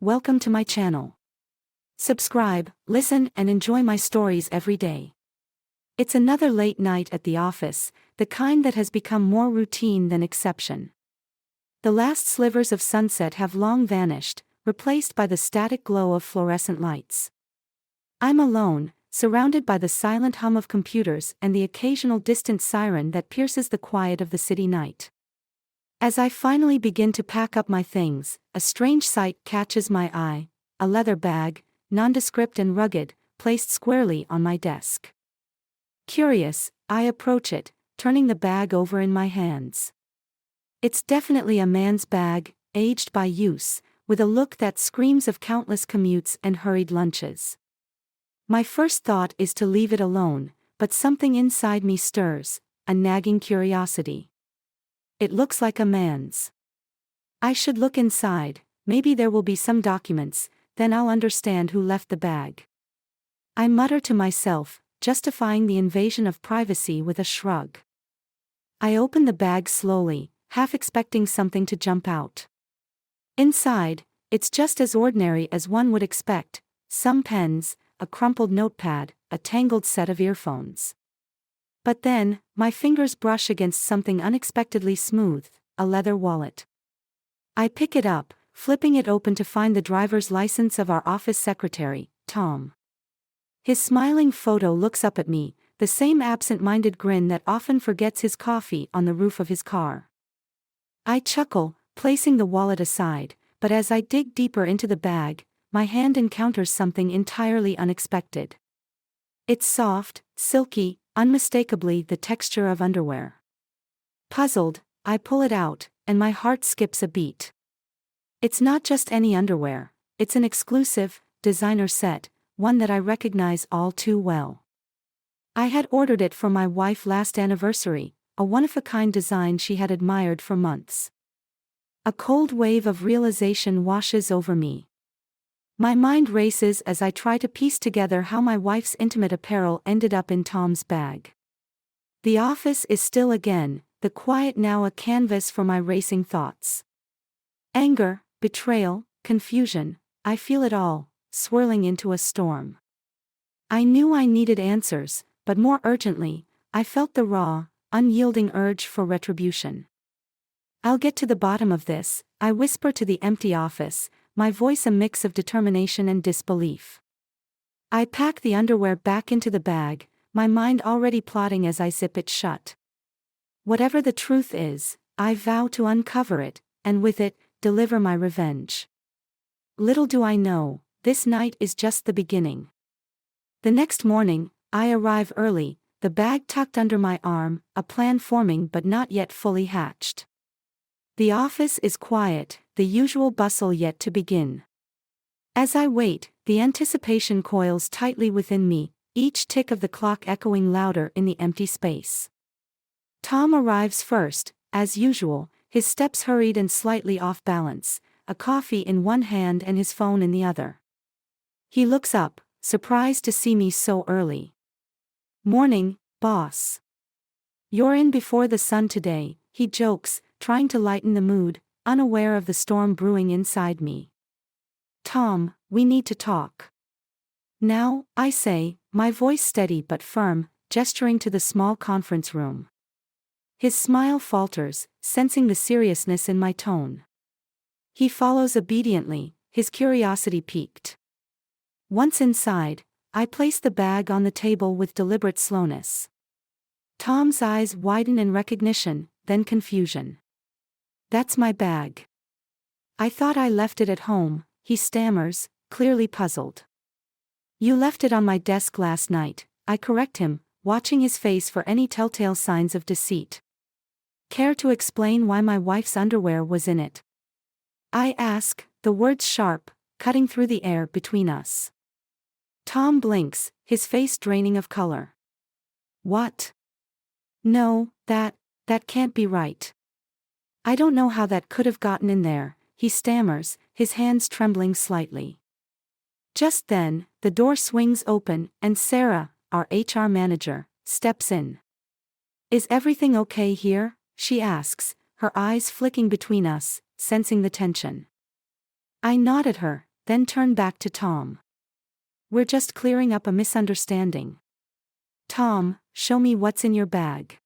welcome to my channel. Subscribe, listen, and enjoy my stories every day. It's another late night at the office, the kind that has become more routine than exception. The last slivers of sunset have long vanished, replaced by the static glow of fluorescent lights. I'm alone, surrounded by the silent hum of computers and the occasional distant siren that pierces the quiet of the city night. As I finally begin to pack up my things, a strange sight catches my eye: a leather bag, nondescript and rugged, placed squarely on my desk. Curious, I approach it, turning the bag over in my hands. It's definitely a man's bag, aged by use, with a look that screams of countless commutes and hurried lunches. My first thought is to leave it alone, but something inside me stirs, a nagging curiosity. It looks like a man's. I should look inside, maybe there will be some documents, then I'll understand who left the bag. I mutter to myself, justifying the invasion of privacy with a shrug. I open the bag slowly, half expecting something to jump out. Inside, it's just as ordinary as one would expect: some pens, a crumpled notepad, a tangled set of earphones. But then, my fingers brush against something unexpectedly smooth: a leather wallet. I pick it up, flipping it open to find the driver's license of our office secretary, Tom. His smiling photo looks up at me, the same absent-minded grin that often forgets his coffee on the roof of his car. I chuckle, placing the wallet aside, but as I dig deeper into the bag, my hand encounters something entirely unexpected. It's soft, silky, unmistakably the texture of underwear. Puzzled, I pull it out, and my heart skips a beat. It's not just any underwear, it's an exclusive, designer set, one that I recognize all too well. I had ordered it for my wife last anniversary, a one-of-a-kind design she had admired for months. A cold wave of realization washes over me. My mind races as I try to piece together how my wife's intimate apparel ended up in Tom's bag. The office is still again, the quiet now a canvas for my racing thoughts. Anger, betrayal, confusion, I feel it all, swirling into a storm. I knew I needed answers, but more urgently, I felt the raw, unyielding urge for retribution. "I'll get to the bottom of this," I whisper to the empty office, my voice a mix of determination and disbelief. I pack the underwear back into the bag, my mind already plotting as I zip it shut. Whatever the truth is, I vow to uncover it, and with it, deliver my revenge. Little do I know, this night is just the beginning. The next morning, I arrive early, the bag tucked under my arm, a plan forming but not yet fully hatched. The office is quiet, the usual bustle yet to begin. As I wait, the anticipation coils tightly within me, each tick of the clock echoing louder in the empty space. Tom arrives first, as usual, his steps hurried and slightly off balance, a coffee in one hand and his phone in the other. He looks up, surprised to see me so early. "Morning, boss. You're in before the sun today," he jokes, trying to lighten the mood, unaware of the storm brewing inside me. "Tom, we need to talk." "Now," I say, my voice steady but firm, gesturing to the small conference room. His smile falters, sensing the seriousness in my tone. He follows obediently, his curiosity piqued. Once inside, I place the bag on the table with deliberate slowness. Tom's eyes widen in recognition, then confusion. "That's my bag. I thought I left it at home," he stammers, clearly puzzled. "You left it on my desk last night," I correct him, watching his face for any telltale signs of deceit. "Care to explain why my wife's underwear was in it?" I ask, the words sharp, cutting through the air between us. Tom blinks, his face draining of color. "What? No, that can't be right. I don't know how that could have gotten in there," he stammers, his hands trembling slightly. Just then, the door swings open, and Sarah, our HR manager, steps in. "Is everything okay here?" she asks, her eyes flicking between us, sensing the tension. I nod at her, then turn back to Tom. We're just clearing up a misunderstanding. Tom, show me what's in your bag.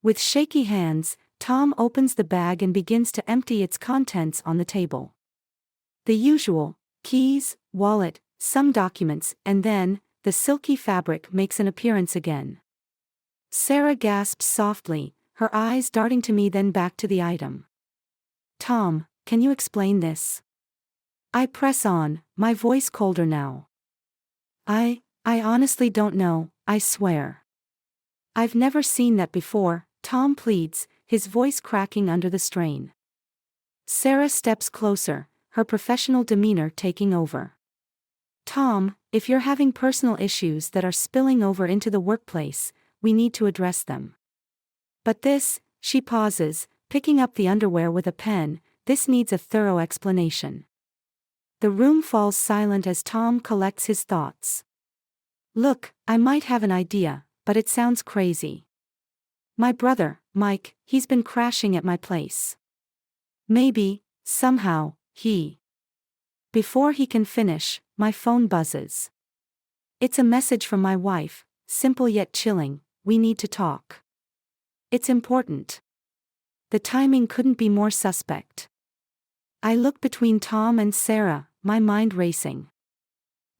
With shaky hands, Tom opens the bag and begins to empty its contents on the table. The usual: keys, wallet, some documents, and then, the silky fabric makes an appearance again. Sarah gasps softly, her eyes darting to me then back to the item. Tom, can you explain this? I press on, my voice colder now. I honestly don't know, I swear. I've never seen that before, Tom pleads, his voice cracking under the strain. Sarah steps closer, her professional demeanor taking over. Tom, if you're having personal issues that are spilling over into the workplace, we need to address them. But this, she pauses, picking up the underwear with a pen, this needs a thorough explanation. The room falls silent as Tom collects his thoughts. Look, I might have an idea, but it sounds crazy. My brother, Mike, he's been crashing at my place. Maybe, somehow, he. Before he can finish, my phone buzzes. It's a message from my wife, simple yet chilling: we need to talk. It's important. The timing couldn't be more suspect. I look between Tom and Sarah, my mind racing.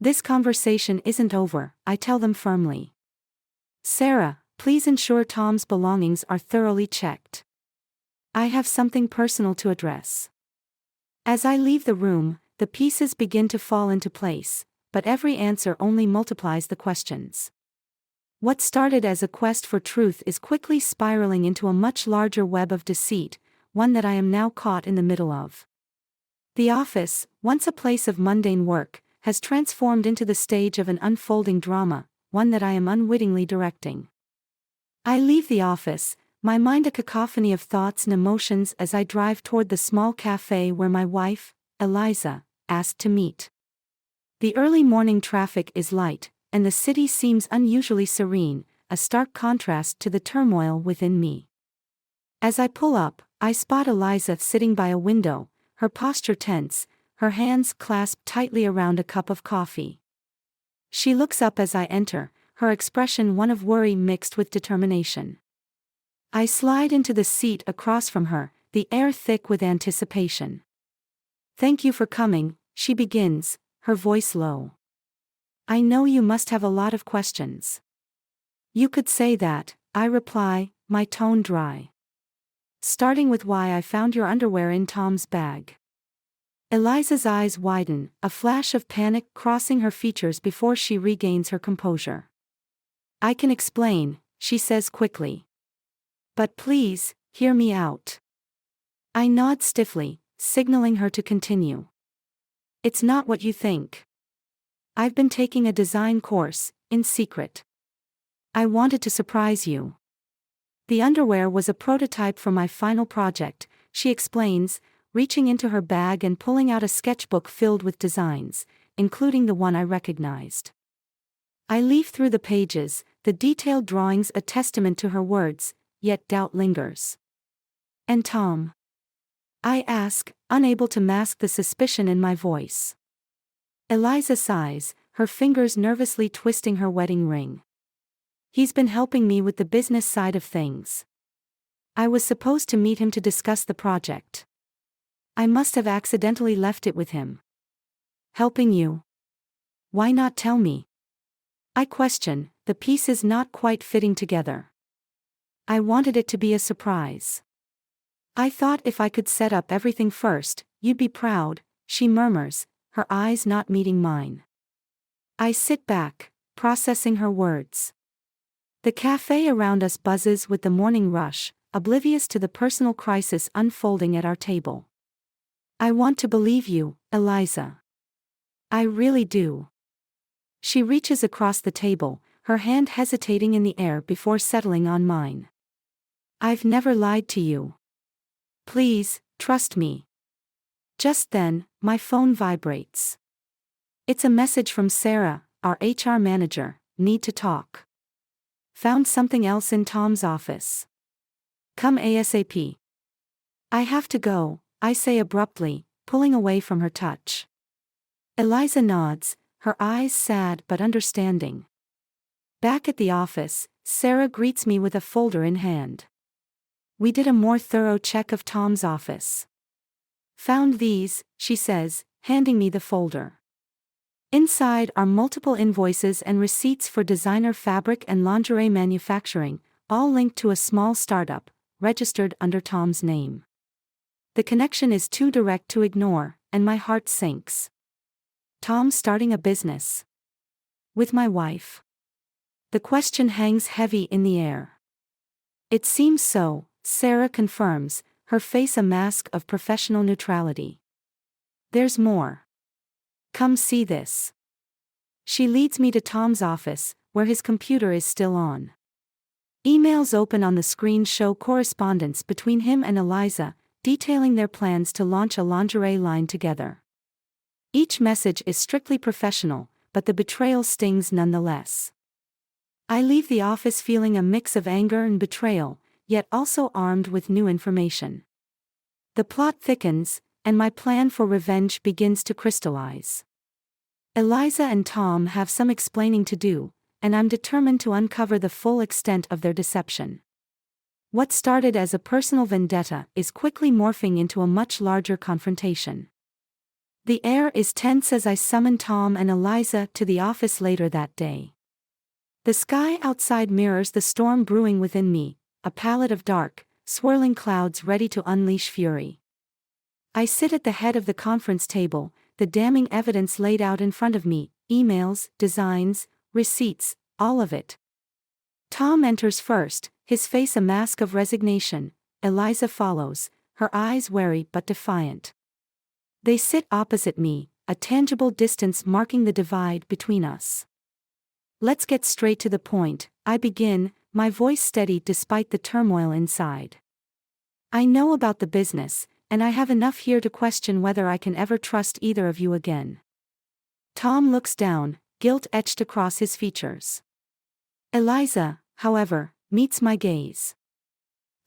This conversation isn't over, I tell them firmly. Sarah, please ensure Tom's belongings are thoroughly checked. I have something personal to address. As I leave the room, the pieces begin to fall into place, but every answer only multiplies the questions. What started as a quest for truth is quickly spiraling into a much larger web of deceit, one that I am now caught in the middle of. The office, once a place of mundane work, has transformed into the stage of an unfolding drama, one that I am unwittingly directing. I leave the office, my mind a cacophony of thoughts and emotions as I drive toward the small cafe where my wife, Eliza, asked to meet. The early morning traffic is light, and the city seems unusually serene, a stark contrast to the turmoil within me. As I pull up, I spot Eliza sitting by a window, her posture tense, her hands clasped tightly around a cup of coffee. She looks up as I enter, her expression one of worry mixed with determination. I slide into the seat across from her, the air thick with anticipation. Thank you for coming, she begins, her voice low. I know you must have a lot of questions. You could say that, I reply, my tone dry. Starting with why I found your underwear in Tom's bag. Eliza's eyes widen, a flash of panic crossing her features before she regains her composure. I can explain, she says quickly. But please, hear me out. I nod stiffly, signaling her to continue. It's not what you think. I've been taking a design course, in secret. I wanted to surprise you. The underwear was a prototype for my final project, she explains, reaching into her bag and pulling out a sketchbook filled with designs, including the one I recognized. I leaf through the pages, the detailed drawings a testament to her words, yet doubt lingers. And Tom? I ask, unable to mask the suspicion in my voice. Eliza sighs, her fingers nervously twisting her wedding ring. He's been helping me with the business side of things. I was supposed to meet him to discuss the project. I must have accidentally left it with him. Helping you? Why not tell me? I question, the pieces not quite fitting together. I wanted it to be a surprise. I thought if I could set up everything first, you'd be proud, she murmurs, her eyes not meeting mine. I sit back, processing her words. The cafe around us buzzes with the morning rush, oblivious to the personal crisis unfolding at our table. I want to believe you, Eliza. I really do. She reaches across the table, her hand hesitating in the air before settling on mine. I've never lied to you. Please, trust me. Just then, my phone vibrates. It's a message from Sarah, our HR manager, need to talk. Found something else in Tom's office. Come ASAP. I have to go, I say abruptly, pulling away from her touch. Eliza nods, her eyes sad but understanding. Back at the office, Sarah greets me with a folder in hand. We did a more thorough check of Tom's office. Found these, she says, handing me the folder. Inside are multiple invoices and receipts for designer fabric and lingerie manufacturing, all linked to a small startup, registered under Tom's name. The connection is too direct to ignore, and my heart sinks. Tom starting a business. With my wife. The question hangs heavy in the air. It seems so, Sarah confirms, her face a mask of professional neutrality. There's more. Come see this. She leads me to Tom's office, where his computer is still on. Emails open on the screen show correspondence between him and Eliza, detailing their plans to launch a lingerie line together. Each message is strictly professional, but the betrayal stings nonetheless. I leave the office feeling a mix of anger and betrayal, yet also armed with new information. The plot thickens, and my plan for revenge begins to crystallize. Eliza and Tom have some explaining to do, and I'm determined to uncover the full extent of their deception. What started as a personal vendetta is quickly morphing into a much larger confrontation. The air is tense as I summon Tom and Eliza to the office later that day. The sky outside mirrors the storm brewing within me, a palette of dark, swirling clouds ready to unleash fury. I sit at the head of the conference table, the damning evidence laid out in front of me, emails, designs, receipts, all of it. Tom enters first, his face a mask of resignation. Eliza follows, her eyes wary but defiant. They sit opposite me, a tangible distance marking the divide between us. Let's get straight to the point, I begin, my voice steady despite the turmoil inside. I know about the business, and I have enough here to question whether I can ever trust either of you again. Tom looks down, guilt etched across his features. Eliza, however, meets my gaze.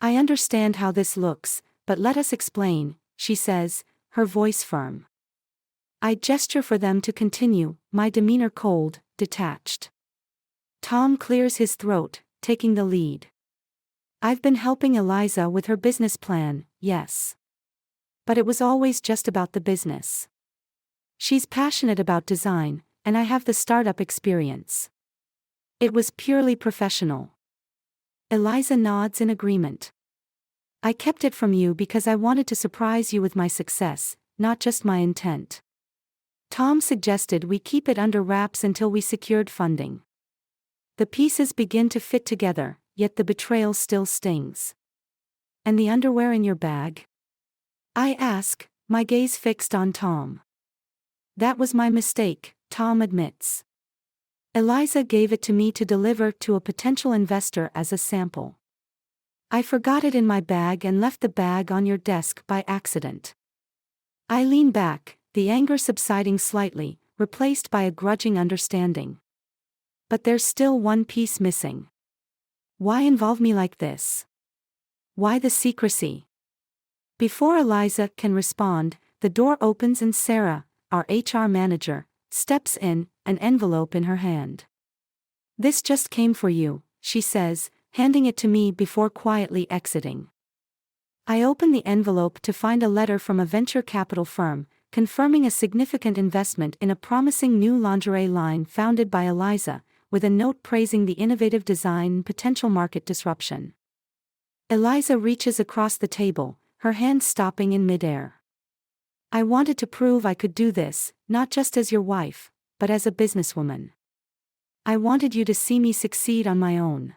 I understand how this looks, but let us explain, she says, her voice firm. I gesture for them to continue, my demeanor cold, detached. Tom clears his throat, taking the lead. I've been helping Eliza with her business plan, yes. But it was always just about the business. She's passionate about design, and I have the startup experience. It was purely professional. Eliza nods in agreement. I kept it from you because I wanted to surprise you with my success, not just my intent. Tom suggested we keep it under wraps until we secured funding. The pieces begin to fit together, yet the betrayal still stings. And the underwear in your bag? I ask, my gaze fixed on Tom. That was my mistake, Tom admits. Eliza gave it to me to deliver to a potential investor as a sample. I forgot it in my bag and left the bag on your desk by accident. I lean back, the anger subsiding slightly, replaced by a grudging understanding. But there's still one piece missing. Why involve me like this? Why the secrecy? Before Eliza can respond, the door opens and Sarah, our HR manager, steps in, an envelope in her hand. This just came for you, she says, handing it to me before quietly exiting. I open the envelope to find a letter from a venture capital firm, confirming a significant investment in a promising new lingerie line founded by Eliza, with a note praising the innovative design and potential market disruption. Eliza reaches across the table, her hand stopping in midair. I wanted to prove I could do this, not just as your wife, but as a businesswoman. I wanted you to see me succeed on my own.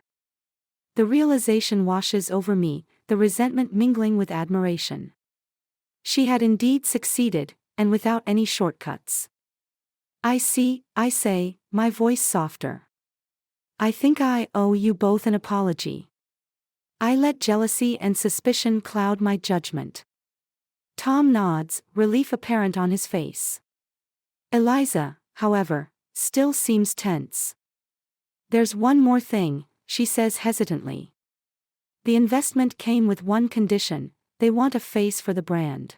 The realization washes over me, the resentment mingling with admiration. She had indeed succeeded, and without any shortcuts. I see, I say, my voice softer. I think I owe you both an apology. I let jealousy and suspicion cloud my judgment. Tom nods, relief apparent on his face. Eliza, however, still seems tense. There's one more thing, she says hesitantly. The investment came with one condition: they want a face for the brand.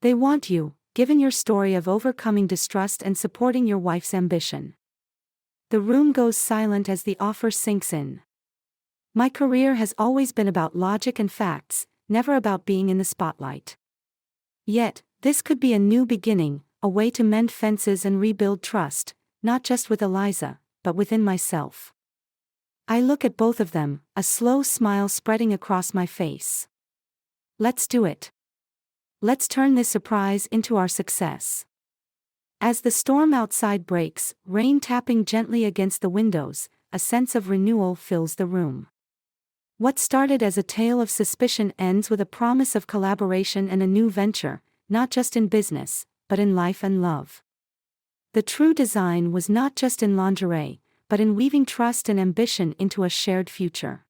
They want you, given your story of overcoming distrust and supporting your wife's ambition. The room goes silent as the offer sinks in. My career has always been about logic and facts, never about being in the spotlight. Yet, this could be a new beginning, a way to mend fences and rebuild trust, not just with Eliza, but within myself. I look at both of them, a slow smile spreading across my face. Let's do it. Let's turn this surprise into our success. As the storm outside breaks, rain tapping gently against the windows, a sense of renewal fills the room. What started as a tale of suspicion ends with a promise of collaboration and a new venture, not just in business, but in life and love. The true design was not just in lingerie, but in weaving trust and ambition into a shared future.